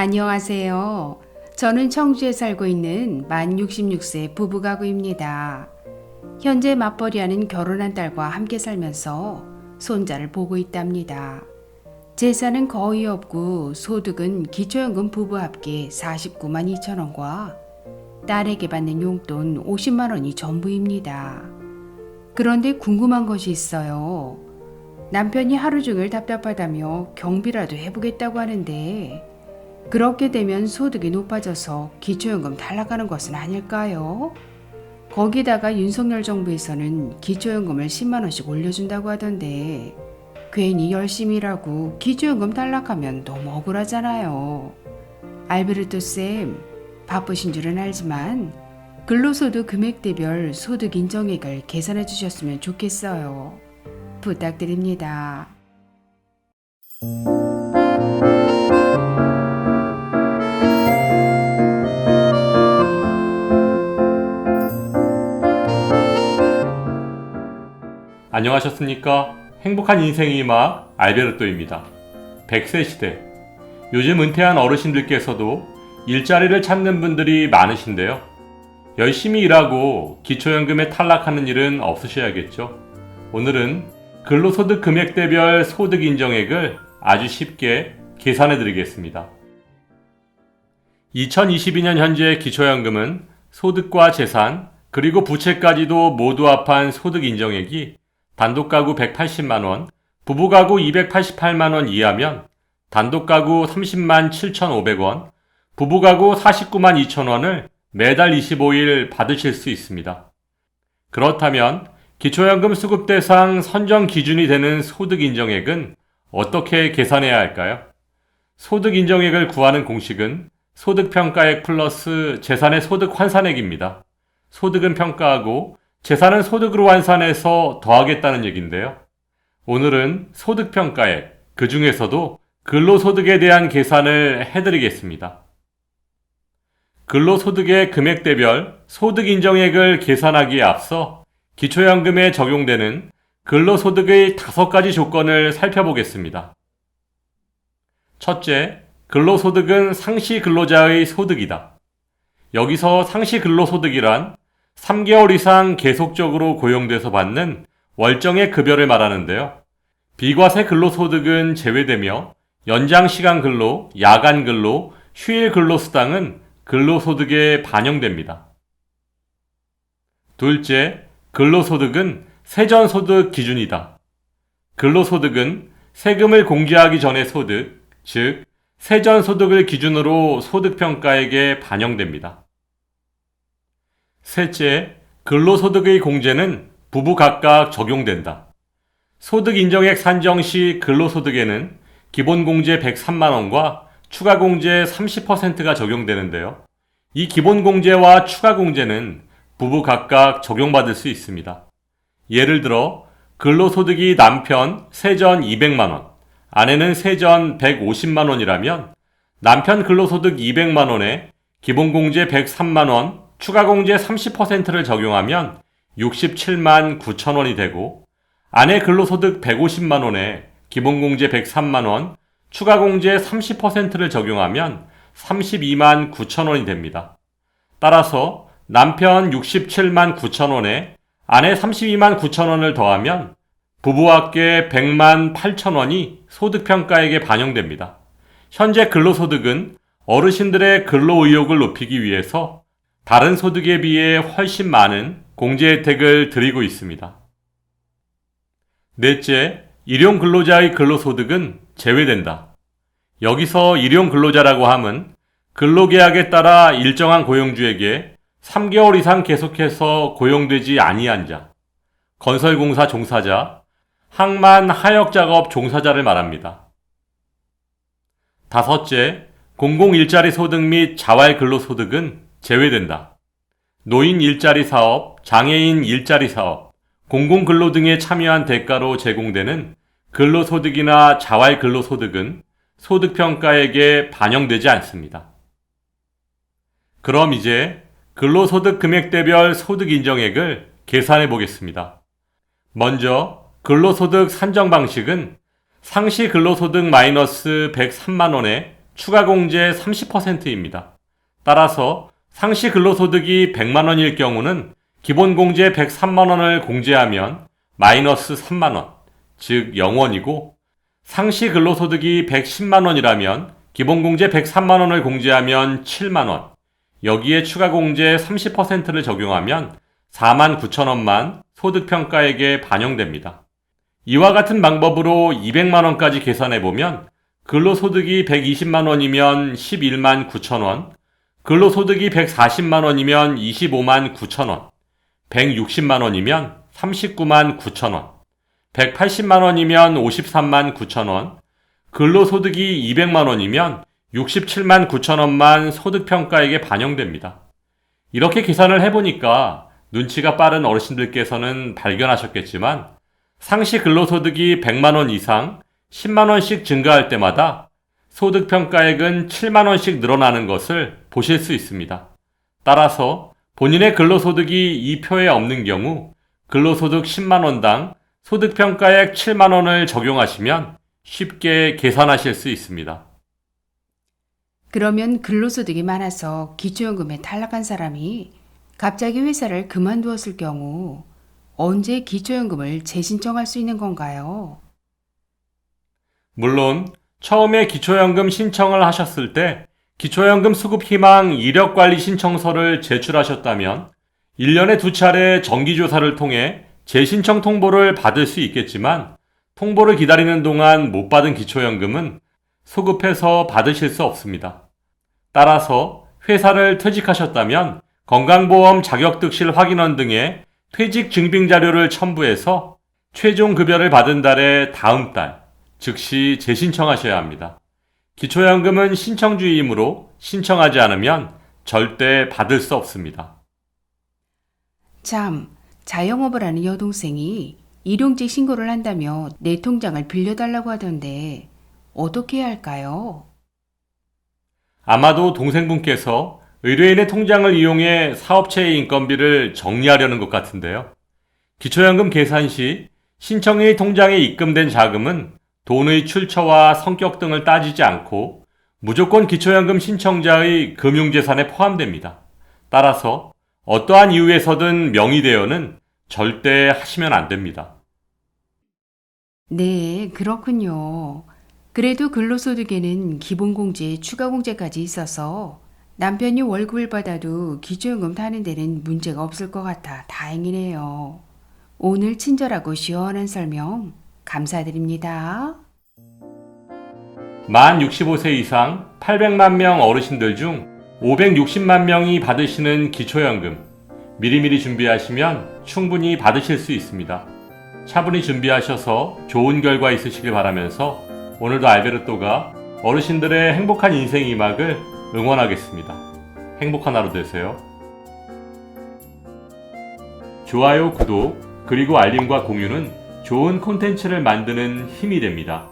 안녕하세요. 저는 청주에 살고 있는 만 66세 부부가구입니다. 현재 맞벌이하는 결혼한 딸과 함께 살면서 손자를 보고 있답니다. 재산은 거의 없고 소득은 기초연금 부부 합계 49만 2천 원과 딸에게 받는 용돈 50만 원이 전부입니다. 그런데 궁금한 것이 있어요. 남편이 하루 종일 답답하다며 경비라도 해보겠다고 하는데 그렇게 되면 소득이 높아져서 기초연금 탈락하는 것은 아닐까요? 거기다가 윤석열 정부에서는 기초연금을 10만 원씩 올려준다고 하던데 괜히 열심히 일하고 기초연금 탈락하면 너무 억울하잖아요. 알베르토 쌤, 바쁘신 줄은 알지만 근로소득 금액대별 소득 인정액을 계산해 주셨으면 좋겠어요. 부탁드립니다. 안녕하셨습니까? 행복한 인생의 막 알베르토입니다. 100세 시대. 요즘 은퇴한 어르신들께서도 일자리를 찾는 분들이 많으신데요. 열심히 일하고 기초연금에 탈락하는 일은 없으셔야겠죠. 오늘은 근로소득 금액대별 소득 인정액을 아주 쉽게 계산해 드리겠습니다. 2022년 현재 기초연금은 소득과 재산 그리고 부채까지도 모두 합한 소득 인정액이 단독가구 180만원, 부부가구 288만원 이하면 단독가구 30만 7,500원, 부부가구 49만 2천원을 매달 25일 받으실 수 있습니다. 그렇다면 기초연금 수급 대상 선정 기준이 되는 소득 인정액은 어떻게 계산해야 할까요? 소득 인정액을 구하는 공식은 소득평가액 플러스 재산의 소득 환산액입니다. 소득은 평가하고 재산은 소득으로 환산해서 더하겠다는 얘기인데요. 오늘은 소득평가액, 그 중에서도 근로소득에 대한 계산을 해드리겠습니다. 근로소득의 금액대별 소득인정액을 계산하기에 앞서 기초연금에 적용되는 근로소득의 5가지 조건을 살펴보겠습니다. 첫째, 근로소득은 상시 근로자의 소득이다. 여기서 상시 근로소득이란 3개월 이상 계속적으로 고용돼서 받는 월정의 급여를 말하는데요. 비과세 근로소득은 제외되며 연장시간 근로, 야간 근로, 휴일 근로수당은 근로소득에 반영됩니다. 둘째, 근로소득은 세전소득 기준이다. 근로소득은 세금을 공제하기 전의 소득, 즉 세전소득을 기준으로 소득평가액에 반영됩니다. 셋째, 근로소득의 공제는 부부 각각 적용된다. 소득인정액 산정 시 근로소득에는 기본공제 103만원과 추가공제 30%가 적용되는데요. 이 기본공제와 추가공제는 부부 각각 적용받을 수 있습니다. 예를 들어 근로소득이 남편 세전 200만원, 아내는 세전 150만원이라면 남편 근로소득 200만원에 기본공제 103만원, 추가공제 30%를 적용하면 67만 9천원이 되고 아내 근로소득 150만원에 기본공제 103만원, 추가공제 30%를 적용하면 32만 9천원이 됩니다. 따라서 남편 67만 9천원에 아내 32만 9천원을 더하면 부부와 합계 100만 8천원이 소득평가액에 반영됩니다. 현재 근로소득은 어르신들의 근로의욕을 높이기 위해서 다른 소득에 비해 훨씬 많은 공제 혜택을 드리고 있습니다. 넷째, 일용근로자의 근로소득은 제외된다. 여기서 일용근로자라고 함은 근로계약에 따라 일정한 고용주에게 3개월 이상 계속해서 고용되지 아니한 자, 건설공사 종사자, 항만 하역작업 종사자를 말합니다. 다섯째, 공공일자리 소득 및 자활 근로소득은 제외된다. 노인 일자리 사업, 장애인 일자리 사업, 공공근로 등에 참여한 대가로 제공되는 근로소득이나 자활 근로소득은 소득평가액에 반영되지 않습니다. 그럼 이제 근로소득 금액대별 소득인정액을 계산해 보겠습니다. 먼저 근로소득 산정 방식은 상시 근로소득 마이너스 103만원에 추가공제 30%입니다. 따라서 상시 근로소득이 100만 원일 경우는 기본공제 103만 원을 공제하면 마이너스 3만 원, 즉 0원이고 상시 근로소득이 110만 원이라면 기본공제 103만 원을 공제하면 7만 원, 여기에 추가공제 30%를 적용하면 4만 9천 원만 소득평가액에 반영됩니다. 이와 같은 방법으로 200만 원까지 계산해보면 근로소득이 120만 원이면 11만 9천 원, 근로소득이 140만 원이면 25만 9천 원, 160만 원이면 39만 9천 원, 180만 원이면 53만 9천 원, 근로소득이 200만 원이면 67만 9천 원만 소득평가액에 반영됩니다. 이렇게 계산을 해보니까 눈치가 빠른 어르신들께서는 발견하셨겠지만 상시 근로소득이 100만 원 이상 10만 원씩 증가할 때마다 소득평가액은 7만 원씩 늘어나는 것을 보실 수 있습니다. 따라서 본인의 근로소득이 이 표에 없는 경우 근로소득 10만 원당 소득평가액 7만 원을 적용하시면 쉽게 계산하실 수 있습니다. 그러면 근로소득이 많아서 기초연금에 탈락한 사람이 갑자기 회사를 그만두었을 경우 언제 기초연금을 재신청할 수 있는 건가요? 물론 처음에 기초연금 신청을 하셨을 때 기초연금 수급희망 이력관리 신청서를 제출하셨다면 1년에 2차례 정기조사를 통해 재신청 통보를 받을 수 있겠지만 통보를 기다리는 동안 못 받은 기초연금은 소급해서 받으실 수 없습니다. 따라서 회사를 퇴직하셨다면 건강보험 자격득실 확인원 등의 퇴직 증빙 자료를 첨부해서 최종 급여를 받은 달의 다음 달, 즉시 재신청하셔야 합니다. 기초연금은 신청주의이므로 신청하지 않으면 절대 받을 수 없습니다. 참, 자영업을 하는 여동생이 일용직 신고를 한다며 내 통장을 빌려달라고 하던데 어떻게 해야 할까요? 아마도 동생분께서 의뢰인의 통장을 이용해 사업체의 인건비를 정리하려는 것 같은데요. 기초연금 계산 시 신청인의 통장에 입금된 자금은 돈의 출처와 성격 등을 따지지 않고 무조건 기초연금 신청자의 금융재산에 포함됩니다. 따라서 어떠한 이유에서든 명의대여는 절대 하시면 안 됩니다. 네, 그렇군요. 그래도 근로소득에는 기본공제, 추가공제까지 있어서 남편이 월급을 받아도 기초연금 타는 데는 문제가 없을 것 같아 다행이네요. 오늘 친절하고 시원한 설명 감사드립니다. 만 65세 이상 800만 명 어르신들 중 560만 명이 받으시는 기초연금. 미리미리 준비하시면 충분히 받으실 수 있습니다. 차분히 준비하셔서 좋은 결과 있으시길 바라면서 오늘도 알베르토가 어르신들의 행복한 인생 이막을 응원하겠습니다. 행복한 하루 되세요. 좋아요, 구독, 그리고 알림과 공유는 좋은 콘텐츠를 만드는 힘이 됩니다.